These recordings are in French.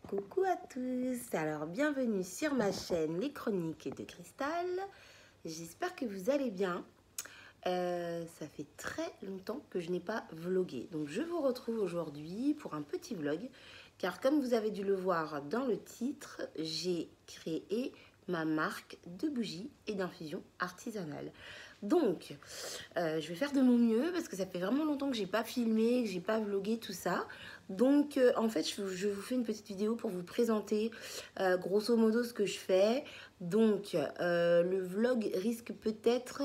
Coucou à tous, alors bienvenue sur ma chaîne Les Chroniques de Cristal. J'espère que vous allez bien. Ça fait très longtemps que je n'ai pas vlogué, donc je vous retrouve aujourd'hui pour un petit vlog, car comme vous avez dû le voir dans le titre, j'ai créé ma marque de bougies et d'infusions artisanales. Donc, je vais faire de mon mieux parce que ça fait vraiment longtemps que j'ai pas filmé, que j'ai pas vlogué tout ça. Donc, en fait, je vous fais une petite vidéo pour vous présenter grosso modo ce que je fais. Donc, le vlog risque peut-être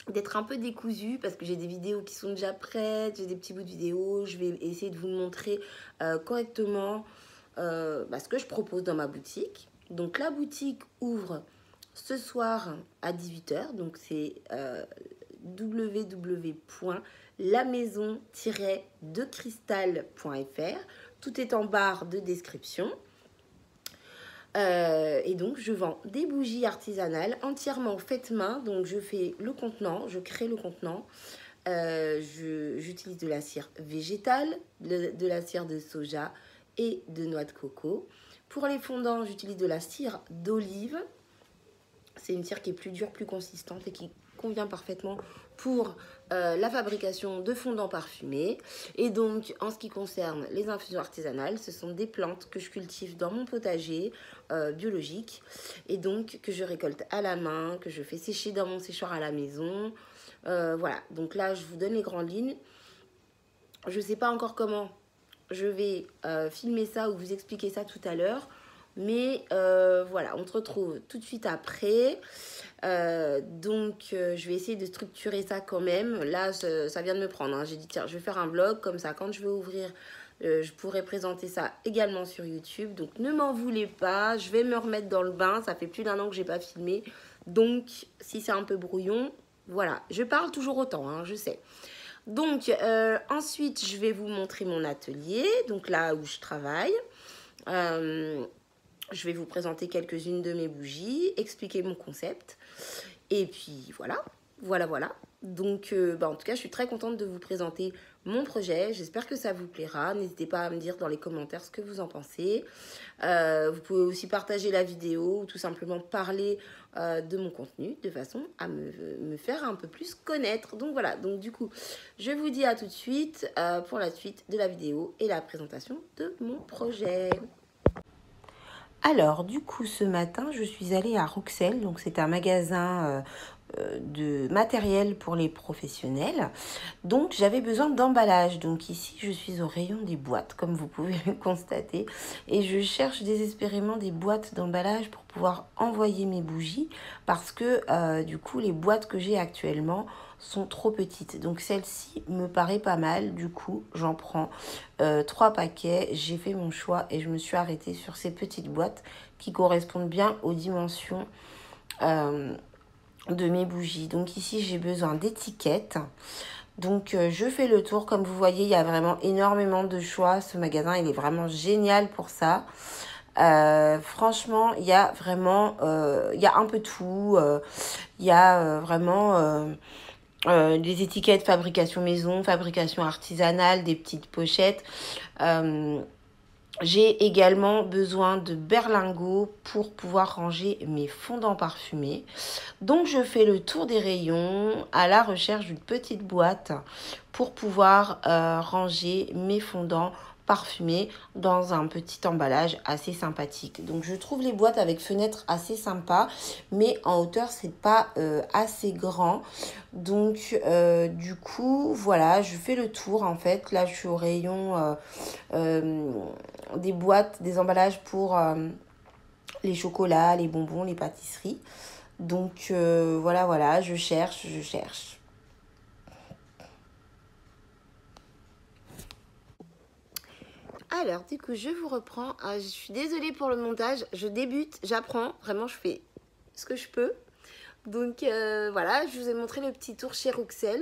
d'être un peu décousu parce que j'ai des vidéos qui sont déjà prêtes, j'ai des petits bouts de vidéos. Je vais essayer de vous montrer correctement ce que je propose dans ma boutique. Donc, la boutique ouvre ce soir à 18 h, donc c'est www.lamaison-decristal.fr. Tout est en barre de description. Et donc je vends des bougies artisanales entièrement faites main. Donc je fais le contenant, je crée le contenant. J'utilise de la cire végétale, de la cire de soja et de noix de coco. Pour les fondants, j'utilise de la cire d'olive. C'est une cire qui est plus dure, plus consistante et qui convient parfaitement pour la fabrication de fondants parfumés. Et donc, en ce qui concerne les infusions artisanales, ce sont des plantes que je cultive dans mon potager biologique et donc que je récolte à la main, que je fais sécher dans mon séchoir à la maison. Voilà, donc là, je vous donne les grandes lignes. Je ne sais pas encore comment je vais filmer ça ou vous expliquer ça tout à l'heure. Mais voilà, on se retrouve tout de suite après. Je vais essayer de structurer ça quand même. Là, ça vient de me prendre, hein. J'ai dit, tiens, je vais faire un vlog comme ça. Quand je vais ouvrir, je pourrai présenter ça également sur YouTube. Donc, ne m'en voulez pas. Je vais me remettre dans le bain. Ça fait plus d'1 an que je n'ai pas filmé. Donc, si c'est un peu brouillon, voilà. Je parle toujours autant, hein, je sais. Donc, ensuite, je vais vous montrer mon atelier. Donc, là où je travaille. Je vais vous présenter quelques-unes de mes bougies, expliquer mon concept. Et puis voilà. Donc, en tout cas, je suis très contente de vous présenter mon projet. J'espère que ça vous plaira. N'hésitez pas à me dire dans les commentaires ce que vous en pensez. Vous pouvez aussi partager la vidéo ou tout simplement parler de mon contenu de façon à me faire un peu plus connaître. Donc voilà, donc du coup, je vous dis à tout de suite pour la suite de la vidéo et la présentation de mon projet. Alors, du coup, ce matin, je suis allée à Rouxel. Donc, c'est un magasin de matériel pour les professionnels. Donc, j'avais besoin d'emballage. Donc, ici, je suis au rayon des boîtes, comme vous pouvez le constater. Et je cherche désespérément des boîtes d'emballage pour pouvoir envoyer mes bougies. Parce que, du coup, les boîtes que j'ai actuellement sont trop petites. Donc celle-ci me paraît pas mal. Du coup, j'en prends 3 paquets. J'ai fait mon choix et je me suis arrêtée sur ces petites boîtes qui correspondent bien aux dimensions de mes bougies. Donc ici, j'ai besoin d'étiquettes. Donc je fais le tour. Comme vous voyez, il y a vraiment énormément de choix. Ce magasin, il est vraiment génial pour ça. Franchement, il y a vraiment il y a un peu tout. Il y a vraiment des étiquettes fabrication maison, fabrication artisanale, des petites pochettes. J'ai également besoin de berlingots pour pouvoir ranger mes fondants parfumés. Donc je fais le tour des rayons à la recherche d'une petite boîte pour pouvoir ranger mes fondants parfumés dans un petit emballage assez sympathique. Donc je trouve les boîtes avec fenêtre assez sympa, mais en hauteur c'est pas assez grand. Donc du coup voilà, je fais le tour en fait. Là je suis au rayon des boîtes, des emballages pour les chocolats, les bonbons, les pâtisseries. Donc voilà, je cherche. Alors, du coup, je vous reprends. Je suis désolée pour le montage. Je débute, j'apprends. Vraiment, je fais ce que je peux. Donc, voilà, je vous ai montré le petit tour chez Rouxel.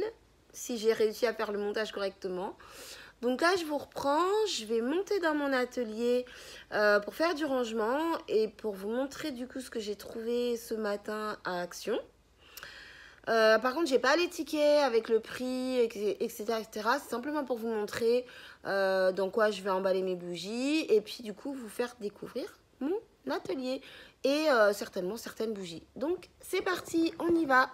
Si j'ai réussi à faire le montage correctement. Donc là, je vous reprends. Je vais monter dans mon atelier pour faire du rangement et pour vous montrer du coup ce que j'ai trouvé ce matin à Action. Par contre, j'ai pas les tickets avec le prix, etc. C'est simplement pour vous montrer dans quoi je vais emballer mes bougies et puis du coup vous faire découvrir mon atelier et certainement certaines bougies. Donc c'est parti, on y va.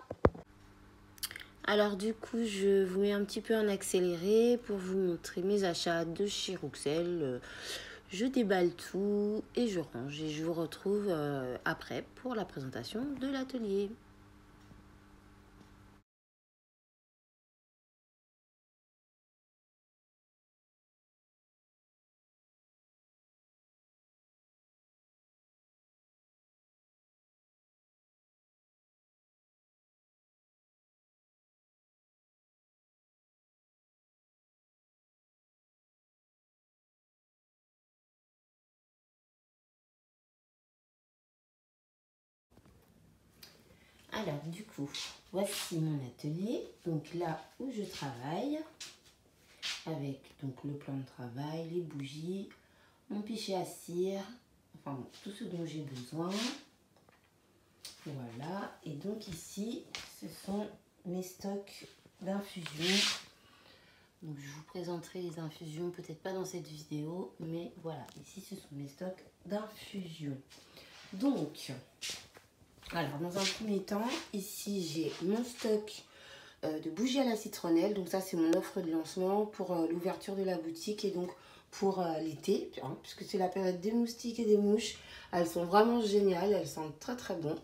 Alors du coup, je vous mets un petit peu en accéléré pour vous montrer mes achats de chez Rouxel. Je déballe tout et je range et je vous retrouve après pour la présentation de l'atelier. Alors du coup, voici mon atelier, donc là où je travaille, avec donc le plan de travail, les bougies, mon pichet à cire, enfin bon, tout ce dont j'ai besoin. Voilà, et donc ici, ce sont mes stocks d'infusion. Donc je vous présenterai les infusions, peut-être pas dans cette vidéo, mais voilà, ici ce sont mes stocks d'infusion. Donc, alors dans un premier temps, ici j'ai mon stock de bougies à la citronnelle. Donc ça c'est mon offre de lancement pour l'ouverture de la boutique et donc pour l'été, hein, puisque c'est la période des moustiques et des mouches. Elles sont vraiment géniales, elles sentent très très bon.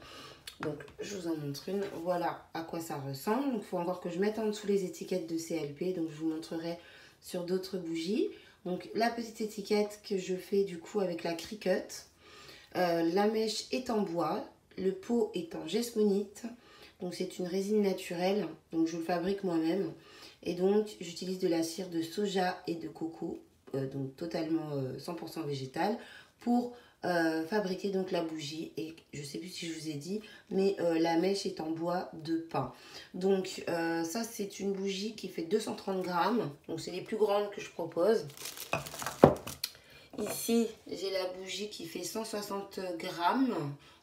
Donc je vous en montre une, voilà à quoi ça ressemble. Donc il faut encore que je mette en dessous les étiquettes de CLP, donc je vous montrerai sur d'autres bougies. Donc la petite étiquette que je fais du coup avec la Cricut. La mèche est en bois, le pot est en gesmonite. Donc c'est une résine naturelle, donc je le fabrique moi-même. Et donc j'utilise de la cire de soja et de coco, donc totalement 100% végétale, pour fabriquer donc la bougie. Et je sais plus si je vous ai dit, mais la mèche est en bois de pin. Donc ça c'est une bougie qui fait 230 grammes, donc c'est les plus grandes que je propose. Ici, j'ai la bougie qui fait 160 grammes.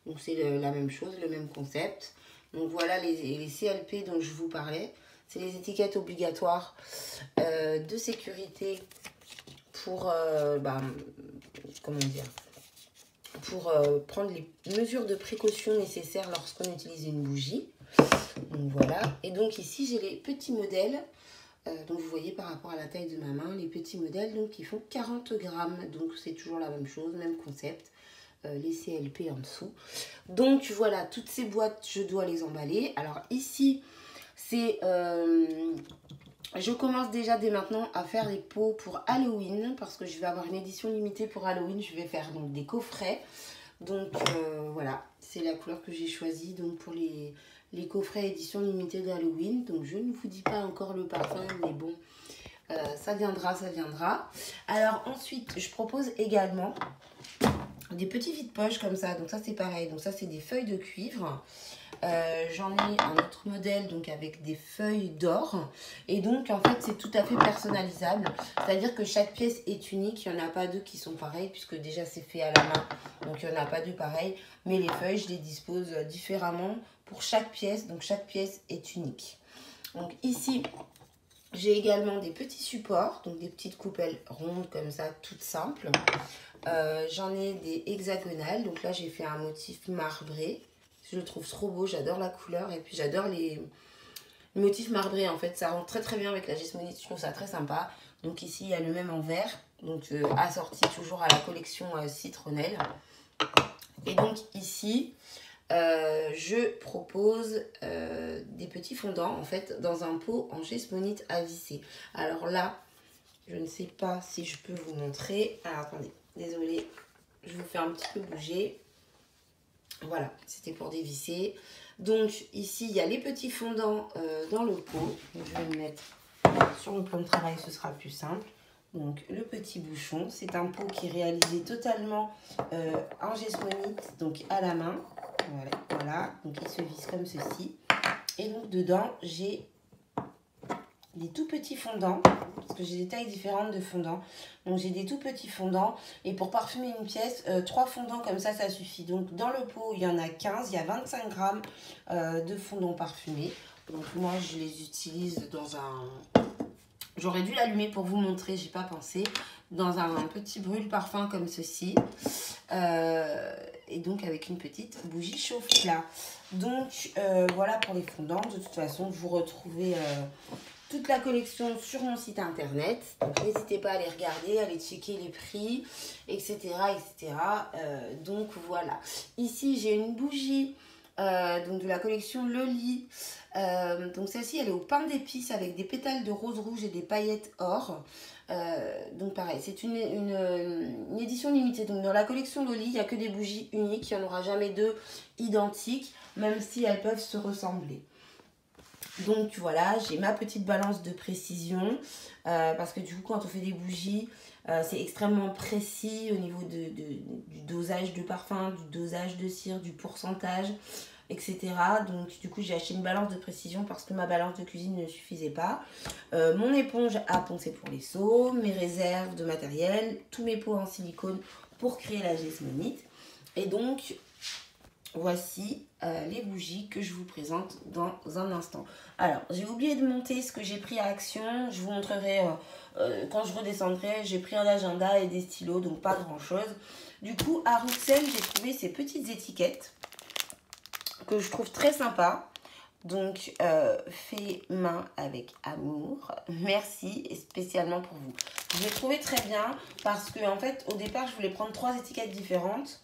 Donc, c'est la même chose, le même concept. Donc, voilà les CLP dont je vous parlais. C'est les étiquettes obligatoires de sécurité pour, comment dire, pour prendre les mesures de précaution nécessaires lorsqu'on utilise une bougie. Donc, voilà. Et donc, ici, j'ai les petits modèles. Donc vous voyez par rapport à la taille de ma main, les petits modèles donc, qui font 40 grammes. Donc c'est toujours la même chose, même concept. Les CLP en dessous. Donc voilà, toutes ces boîtes, je dois les emballer. Alors ici, c'est... je commence déjà dès maintenant à faire les pots pour Halloween. Parce que je vais avoir une édition limitée pour Halloween. Je vais faire donc des coffrets. Donc voilà, c'est la couleur que j'ai choisie. Donc pour les coffrets édition limitée d'Halloween. Donc je ne vous dis pas encore le parfum, mais bon, ça viendra, ça viendra. Alors ensuite, je propose également des petits vides-poches comme ça. Donc ça c'est pareil, donc ça c'est des feuilles de cuivre. J'en ai un autre modèle donc avec des feuilles d'or et donc en fait c'est tout à fait personnalisable, c'est à dire que chaque pièce est unique, il n'y en a pas deux qui sont pareilles puisque déjà c'est fait à la main, donc il n'y en a pas deux pareilles, mais les feuilles je les dispose différemment pour chaque pièce, donc chaque pièce est unique. Donc ici j'ai également des petits supports, donc des petites coupelles rondes comme ça, toutes simples. J'en ai des hexagonales, donc là j'ai fait un motif marbré. Je le trouve trop beau, j'adore la couleur et puis j'adore les motifs marbrés en fait. Ça rentre très très bien avec la gesmonite, je trouve ça très sympa. Donc ici il y a le même en vert, donc assorti toujours à la collection citronnelle. Et donc ici je propose des petits fondants en fait dans un pot en gesmonite à visser. Alors là, je ne sais pas si je peux vous montrer. Alors attendez, désolée, je vous fais un petit peu bouger. Voilà, c'était pour dévisser. Donc ici, il y a les petits fondants dans le pot. Donc, je vais le mettre sur mon plan de travail, ce sera plus simple. Donc le petit bouchon, c'est un pot qui est réalisé totalement en gesmonite, donc à la main. Voilà, donc il se visse comme ceci. Et donc dedans, j'ai des tout petits fondants, parce que j'ai des tailles différentes de fondants. Donc j'ai des tout petits fondants, et pour parfumer une pièce, 3 fondants comme ça suffit. Donc dans le pot, il y en a 15, il y a 25 grammes de fondants parfumés. Donc moi, je les utilise dans un... J'aurais dû l'allumer pour vous montrer, j'ai pas pensé. Dans un petit brûle-parfum comme ceci. Et donc avec une petite bougie chauffe-plat. Donc voilà pour les fondants. De toute façon, vous retrouvez toute la collection sur mon site internet. Donc n'hésitez pas à aller regarder, à aller checker les prix, etc. etc. Donc voilà. Ici, j'ai une bougie donc de la collection Loli. Donc celle-ci, elle est au pain d'épices avec des pétales de rose rouge et des paillettes or. Donc pareil, c'est une édition limitée. Donc dans la collection Loli, il n'y a que des bougies uniques. Il n'y en aura jamais deux identiques, même si elles peuvent se ressembler. Donc voilà, j'ai ma petite balance de précision. Parce que du coup, quand on fait des bougies, c'est extrêmement précis au niveau du dosage de parfum, du dosage de cire, du pourcentage, etc. Donc du coup, j'ai acheté une balance de précision parce que ma balance de cuisine ne suffisait pas. Mon éponge à poncer pour les seaux, mes réserves de matériel, tous mes pots en silicone pour créer la gesmonite. Et donc, voici les bougies que je vous présente dans un instant. Alors, j'ai oublié de monter ce que j'ai pris à Action. Je vous montrerai quand je redescendrai. J'ai pris un agenda et des stylos, donc pas grand chose. Du coup, à Rouxel, j'ai trouvé ces petites étiquettes que je trouve très sympa. Donc, fait main avec amour. Merci, et spécialement pour vous. Je l'ai trouvé très bien parce que, en fait, au départ, je voulais prendre 3 étiquettes différentes.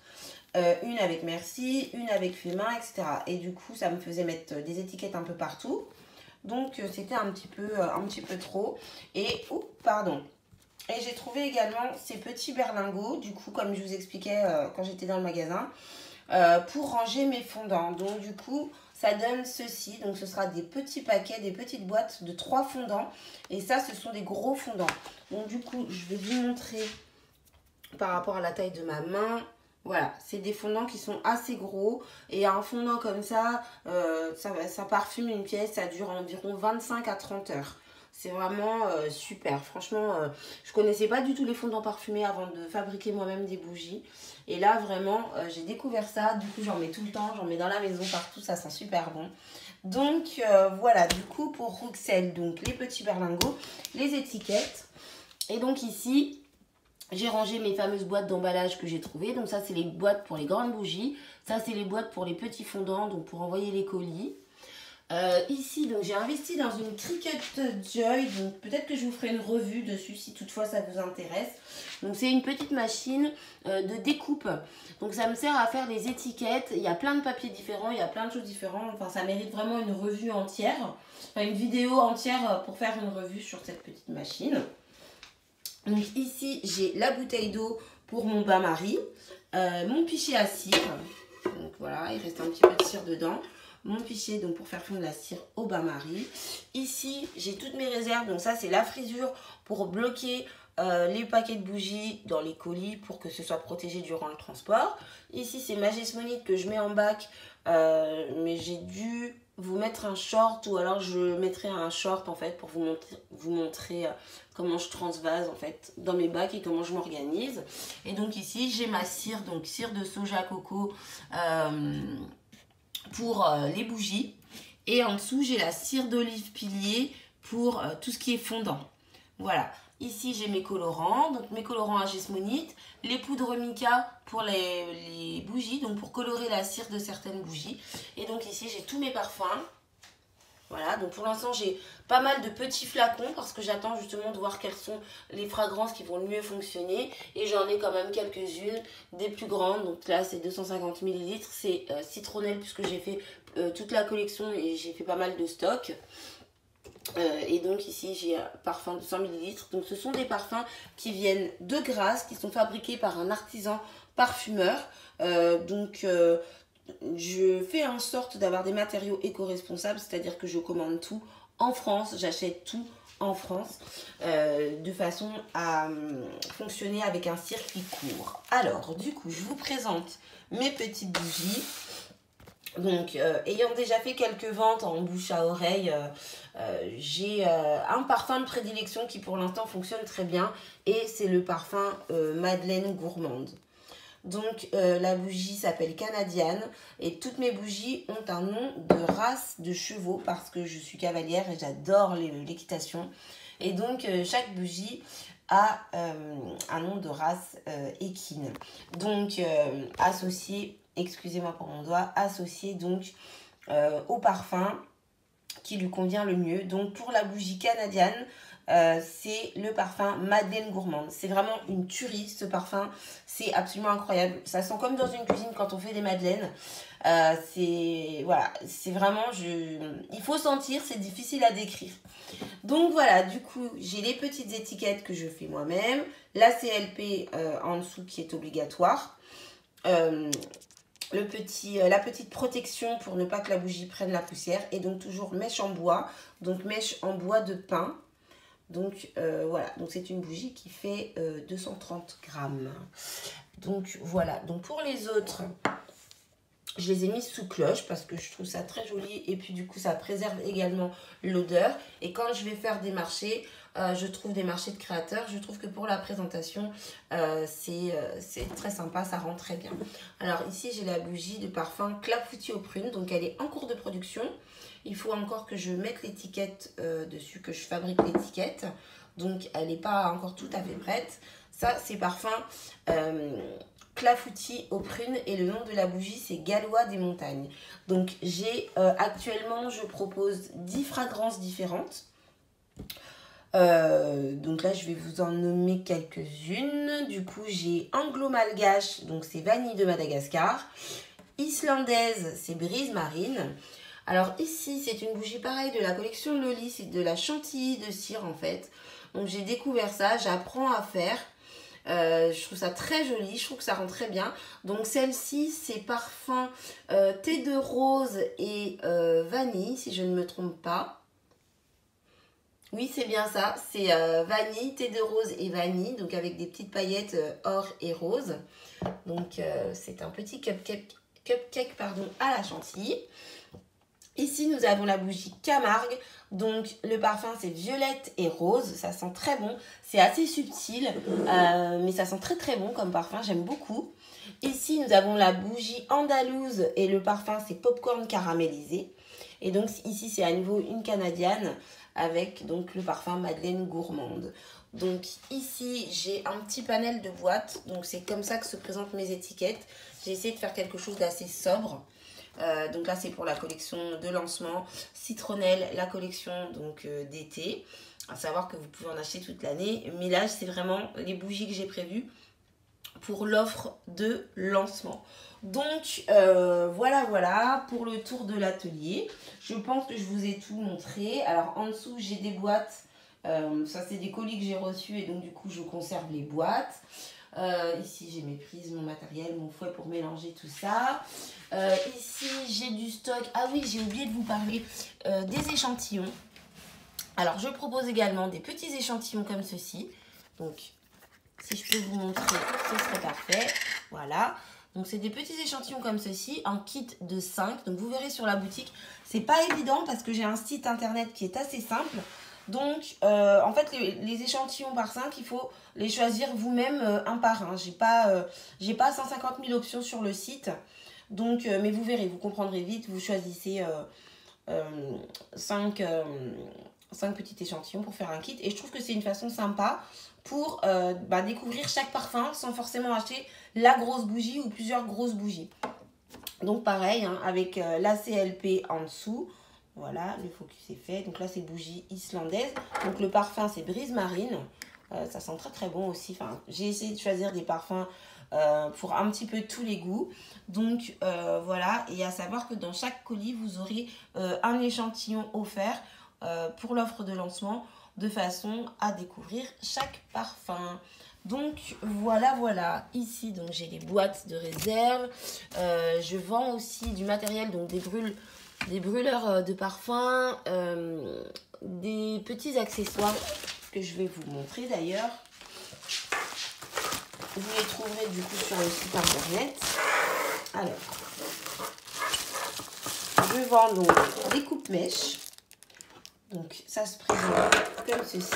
Une avec merci, une avec fait main, etc. Et du coup, ça me faisait mettre des étiquettes un peu partout. Donc, c'était un petit peu trop. Et, pardon. Et j'ai trouvé également ces petits berlingots, du coup, comme je vous expliquais quand j'étais dans le magasin, pour ranger mes fondants. Donc, du coup, ça donne ceci. Donc, ce sera des petits paquets, des petites boîtes de 3 fondants. Et ça, ce sont des gros fondants. Donc, du coup, je vais vous montrer par rapport à la taille de ma main. Voilà, c'est des fondants qui sont assez gros. Et un fondant comme ça, ça parfume une pièce, ça dure environ 25 à 30 heures. C'est vraiment super. Franchement, je connaissais pas du tout les fondants parfumés avant de fabriquer moi-même des bougies. Et là, vraiment, j'ai découvert ça. Du coup, j'en mets tout le temps. J'en mets dans la maison partout. Ça sent super bon. Donc, voilà. Du coup, pour Rouxel, donc les petits berlingots, les étiquettes. Et donc ici, j'ai rangé mes fameuses boîtes d'emballage que j'ai trouvées. Donc ça, c'est les boîtes pour les grandes bougies. Ça, c'est les boîtes pour les petits fondants, donc pour envoyer les colis. Ici, donc j'ai investi dans une Cricut Joy. Donc peut-être que je vous ferai une revue dessus si toutefois ça vous intéresse. Donc c'est une petite machine de découpe. Donc ça me sert à faire des étiquettes. Il y a plein de papiers différents, il y a plein de choses différentes. Enfin, ça mérite vraiment une revue entière. Enfin, une vidéo entière pour faire une revue sur cette petite machine. Donc ici, j'ai la bouteille d'eau pour mon bain-marie, mon pichet à cire, donc voilà, il reste un petit peu de cire dedans, mon pichet donc pour faire fondre la cire au bain-marie. Ici, j'ai toutes mes réserves, donc ça c'est la frisure pour bloquer les paquets de bougies dans les colis pour que ce soit protégé durant le transport. Ici, c'est ma gesmonite que je mets en bac, mais j'ai dû vous mettre un short ou alors je mettrai un short en fait pour vous montrer comment je transvase en fait dans mes bacs et comment je m'organise. Et donc ici j'ai ma cire, donc cire de soja coco pour les bougies, et en dessous j'ai la cire d'olive pilier pour tout ce qui est fondant. Voilà. Ici, j'ai mes colorants, donc mes colorants à gesmonite, les poudres mica pour les bougies, donc pour colorer la cire de certaines bougies. Et donc ici, j'ai tous mes parfums. Voilà, donc pour l'instant, j'ai pas mal de petits flacons parce que j'attends justement de voir quelles sont les fragrances qui vont le mieux fonctionner. Et j'en ai quand même quelques-unes, des plus grandes. Donc là, c'est 250 ml, c'est citronnelle puisque j'ai fait toute la collection et j'ai fait pas mal de stock. Et donc ici j'ai un parfum de 100 ml. Donc ce sont des parfums qui viennent de Grasse, qui sont fabriqués par un artisan parfumeur. Je fais en sorte d'avoir des matériaux éco-responsables, c'est-à-dire que je commande tout en France, j'achète tout en France, de façon à fonctionner avec un circuit court. Alors du coup je vous présente mes petites bougies. Donc, ayant déjà fait quelques ventes en bouche à oreille, j'ai un parfum de prédilection qui pour l'instant fonctionne très bien, et c'est le parfum Madeleine Gourmande. Donc la bougie s'appelle Canadian et toutes mes bougies ont un nom de race de chevaux parce que je suis cavalière et j'adore l'équitation. Et donc chaque bougie a un nom de race équine. Donc associé, excusez-moi pour mon doigt, associé donc au parfum qui lui convient le mieux. Donc pour la bougie canadienne, c'est le parfum Madeleine Gourmande. C'est vraiment une tuerie ce parfum, c'est absolument incroyable. Ça sent comme dans une cuisine quand on fait des madeleines. C'est voilà, c'est vraiment, il faut sentir, c'est difficile à décrire. Donc voilà, du coup, j'ai les petites étiquettes que je fais moi-même, la CLP en dessous qui est obligatoire. La petite protection pour ne pas que la bougie prenne la poussière et donc toujours mèche en bois, donc mèche en bois de pin. Donc voilà, donc c'est une bougie qui fait 230 grammes. Donc voilà, donc pour les autres, je les ai mises sous cloche parce que je trouve ça très joli et puis du coup ça préserve également l'odeur. Et quand je vais faire des marchés, je trouve des marchés de créateurs, je trouve que pour la présentation, c'est très sympa, ça rend très bien. Alors ici j'ai la bougie de parfum Clafoutis aux prunes, donc elle est en cours de production. Il faut encore que je mette l'étiquette dessus, que je fabrique l'étiquette. Donc elle n'est pas encore tout à fait prête. Ça c'est parfum Clafoutis aux prunes et le nom de la bougie c'est Gallois des montagnes. Donc j'ai actuellement, je propose 10 fragrances différentes. Donc là je vais vous en nommer quelques-unes. Du coup j'ai Anglo Malgache, donc c'est vanille de Madagascar. Islandaise, c'est brise marine. Alors ici c'est une bougie pareille de la collection Loli, c'est de la chantilly de cire en fait. Donc j'ai découvert ça, j'apprends à faire. Je trouve ça très joli, je trouve que ça rend très bien. Donc celle-ci c'est parfum thé de rose et vanille si je ne me trompe pas. Oui c'est bien ça, c'est vanille, thé de rose et vanille, donc avec des petites paillettes or et rose. Donc c'est un petit cupcake à la chantilly. Ici, nous avons la bougie Camargue. Donc, le parfum, c'est violette et rose. Ça sent très bon. C'est assez subtil, mais ça sent très très bon comme parfum. J'aime beaucoup. Ici, nous avons la bougie andalouse et le parfum, c'est popcorn caramélisé. Et donc, ici, c'est à nouveau une canadienne avec donc le parfum Madeleine Gourmande. Donc, ici, j'ai un petit panel de boîtes. Donc, c'est comme ça que se présentent mes étiquettes. J'ai essayé de faire quelque chose d'assez sobre. Donc là c'est pour la collection de lancement, citronnelle, la collection donc d'été, à savoir que vous pouvez en acheter toute l'année, mais là c'est vraiment les bougies que j'ai prévues pour l'offre de lancement. Donc voilà pour le tour de l'atelier. Je pense que je vous ai tout montré. Alors en dessous j'ai des boîtes, ça c'est des colis que j'ai reçus et donc du coup je conserve les boîtes. Ici j'ai mes prises, mon matériel, mon fouet pour mélanger tout ça. Ici j'ai du stock. Ah oui, j'ai oublié de vous parler des échantillons. Alors je propose également des petits échantillons comme ceci. Donc si je peux vous montrer, ce serait parfait. Voilà. Donc c'est des petits échantillons comme ceci, un kit de 5. Donc vous verrez sur la boutique, c'est pas évident parce que j'ai un site internet qui est assez simple. Donc, en fait, les échantillons par 5, il faut les choisir vous-même un par un. J'ai pas 150 000 options sur le site. Donc, mais vous verrez, vous comprendrez vite. Vous choisissez 5 petits échantillons pour faire un kit. Et je trouve que c'est une façon sympa pour découvrir chaque parfum sans forcément acheter la grosse bougie ou plusieurs grosses bougies. Donc, pareil, hein, avec la CLP en dessous. Voilà, le focus est fait. Donc là, c'est bougie islandaise. Donc le parfum, c'est brise marine. Ça sent très très bon aussi. Enfin, j'ai essayé de choisir des parfums pour un petit peu tous les goûts. Donc voilà, et à savoir que dans chaque colis, vous aurez un échantillon offert pour l'offre de lancement de façon à découvrir chaque parfum. Donc voilà, ici donc j'ai les boîtes de réserve. Je vends aussi du matériel, donc des brûleurs de parfum, des petits accessoires que je vais vous montrer d'ailleurs. Vous les trouverez du coup sur le site internet. Alors, je vends donc des coupes-mèches. Donc ça se présente comme ceci.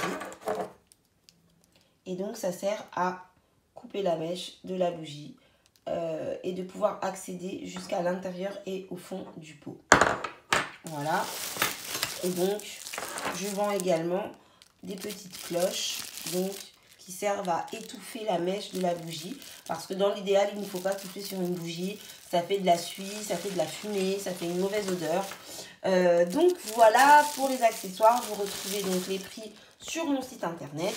Et donc ça sert à couper la mèche de la bougie et de pouvoir accéder jusqu'à l'intérieur et au fond du pot. Voilà. Et donc, je vends également des petites cloches donc, qui servent à étouffer la mèche de la bougie. Parce que dans l'idéal, il ne faut pas touffer sur une bougie. Ça fait de la suie, ça fait de la fumée, ça fait une mauvaise odeur. Donc voilà pour les accessoires. Vous retrouvez donc les prix sur mon site internet.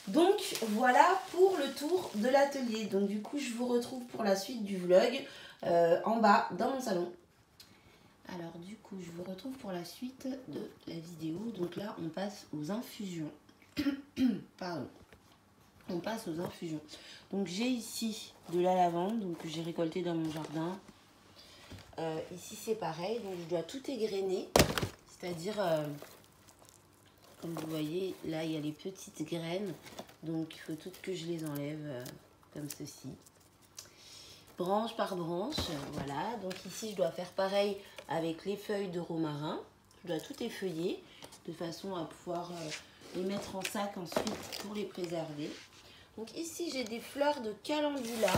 Donc voilà pour le tour de l'atelier. Donc du coup, je vous retrouve pour la suite du vlog en bas dans mon salon. Alors du coup, je vous retrouve pour la suite de la vidéo. Donc là, on passe aux infusions. Pardon. On passe aux infusions. Donc j'ai ici de la lavande donc que j'ai récoltée dans mon jardin. Ici c'est pareil, donc je dois tout égrener. C'est-à-dire, comme vous voyez, là il y a les petites graines. Donc il faut toutes que je les enlève comme ceci. Branche par branche, voilà. Donc ici je dois faire pareil avec les feuilles de romarin. Je dois tout effeuiller de façon à pouvoir les mettre en sac ensuite pour les préserver. Donc ici j'ai des fleurs de calendula.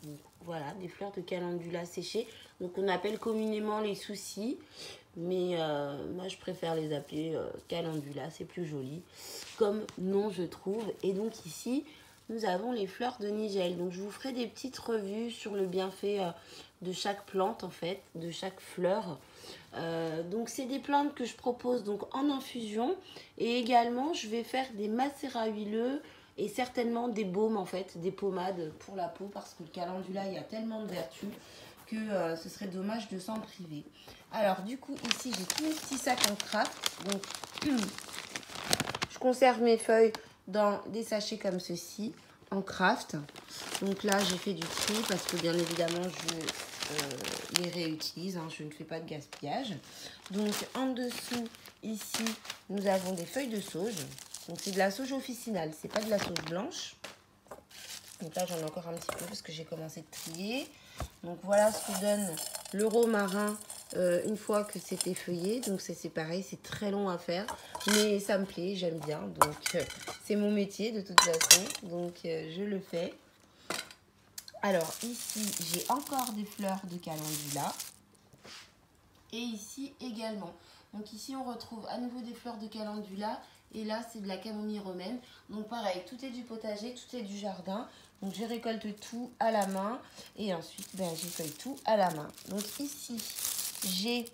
Donc, voilà, des fleurs de calendula séchées. Donc on appelle communément les soucis. Mais moi je préfère les appeler calendula, c'est plus joli comme nom je trouve. Et donc ici nous avons les fleurs de nigel. Donc je vous ferai des petites revues sur le bienfait de chaque plante en fait, de chaque fleur. Donc c'est des plantes que je propose donc en infusion. Et également je vais faire des macérats huileux et certainement des baumes en fait, des pommades pour la peau. Parce que le calendula il y a tellement de vertus que ce serait dommage de s'en priver. Alors du coup ici j'ai tous mes petits sacs en craft. Donc je conserve mes feuilles dans des sachets comme ceci en craft. Donc là j'ai fait du tri parce que bien évidemment je les réutilise, hein, je ne fais pas de gaspillage. Donc en dessous ici nous avons des feuilles de sauge. Donc c'est de la sauge officinale, c'est pas de la sauge blanche. Donc là j'en ai encore un petit peu parce que j'ai commencé de trier. Donc voilà ce que donne le romarin une fois que c'est effeuillé. Donc c'est pareil, c'est très long à faire. Mais ça me plaît, j'aime bien. Donc c'est mon métier de toute façon. Donc je le fais. Alors ici j'ai encore des fleurs de calendula. Et ici également. Donc ici on retrouve à nouveau des fleurs de calendula. Et là c'est de la camomille romaine. Donc pareil, tout est du potager, tout est du jardin. Donc je récolte tout à la main et ensuite j'effeuille tout à la main. Donc ici j'ai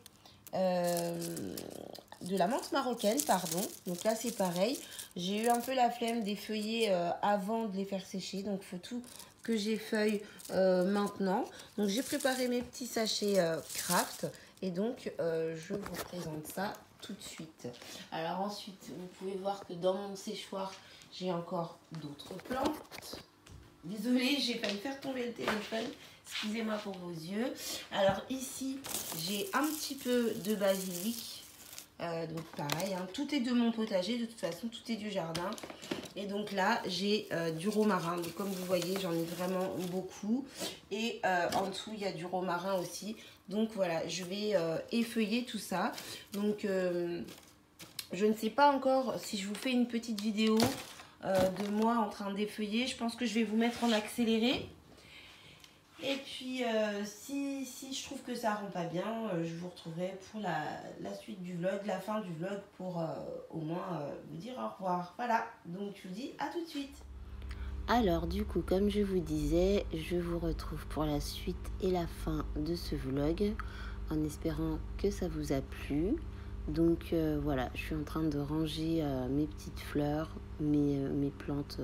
de la menthe marocaine, pardon. Donc là c'est pareil. J'ai eu un peu la flemme d'effeuiller avant de les faire sécher. Donc il faut tout que j'effeuille maintenant. Donc j'ai préparé mes petits sachets craft et donc je vous présente ça tout de suite. Alors ensuite vous pouvez voir que dans mon séchoir j'ai encore d'autres plantes. Désolée, j'ai failli faire tomber le téléphone. Excusez-moi pour vos yeux. Alors ici, j'ai un petit peu de basilic. Donc pareil, hein, tout est de mon potager. De toute façon, tout est du jardin. Et donc là, j'ai du romarin. Donc comme vous voyez, j'en ai vraiment beaucoup. Et en dessous, il y a du romarin aussi. Donc voilà, je vais effeuiller tout ça. Donc je ne sais pas encore si je vous fais une petite vidéo de moi en train d'effeuiller. Je pense que je vais vous mettre en accéléré. Et puis si je trouve que ça rend pas bien, je vous retrouverai pour la suite du vlog, la fin du vlog pour au moins vous dire au revoir. Voilà, donc je vous dis à tout de suite. Alors du coup, comme je vous disais, je vous retrouve pour la suite et la fin de ce vlog en espérant que ça vous a plu. Donc voilà, je suis en train de ranger mes petites fleurs, mes plantes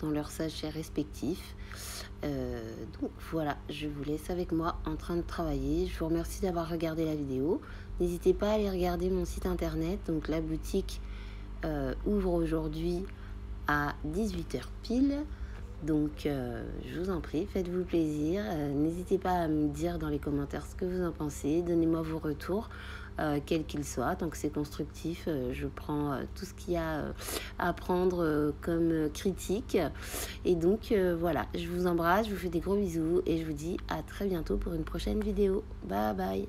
dans leurs sachets respectifs. Donc voilà, je vous laisse avec moi en train de travailler. Je vous remercie d'avoir regardé la vidéo. N'hésitez pas à aller regarder mon site internet. Donc la boutique ouvre aujourd'hui à 18h pile. Donc je vous en prie, faites-vous plaisir. N'hésitez pas à me dire dans les commentaires ce que vous en pensez. Donnez-moi vos retours. Quel qu'il soit, tant que c'est constructif, je prends tout ce qu'il y a à prendre comme critique. Et donc voilà, je vous embrasse, je vous fais des gros bisous et je vous dis à très bientôt pour une prochaine vidéo. Bye bye.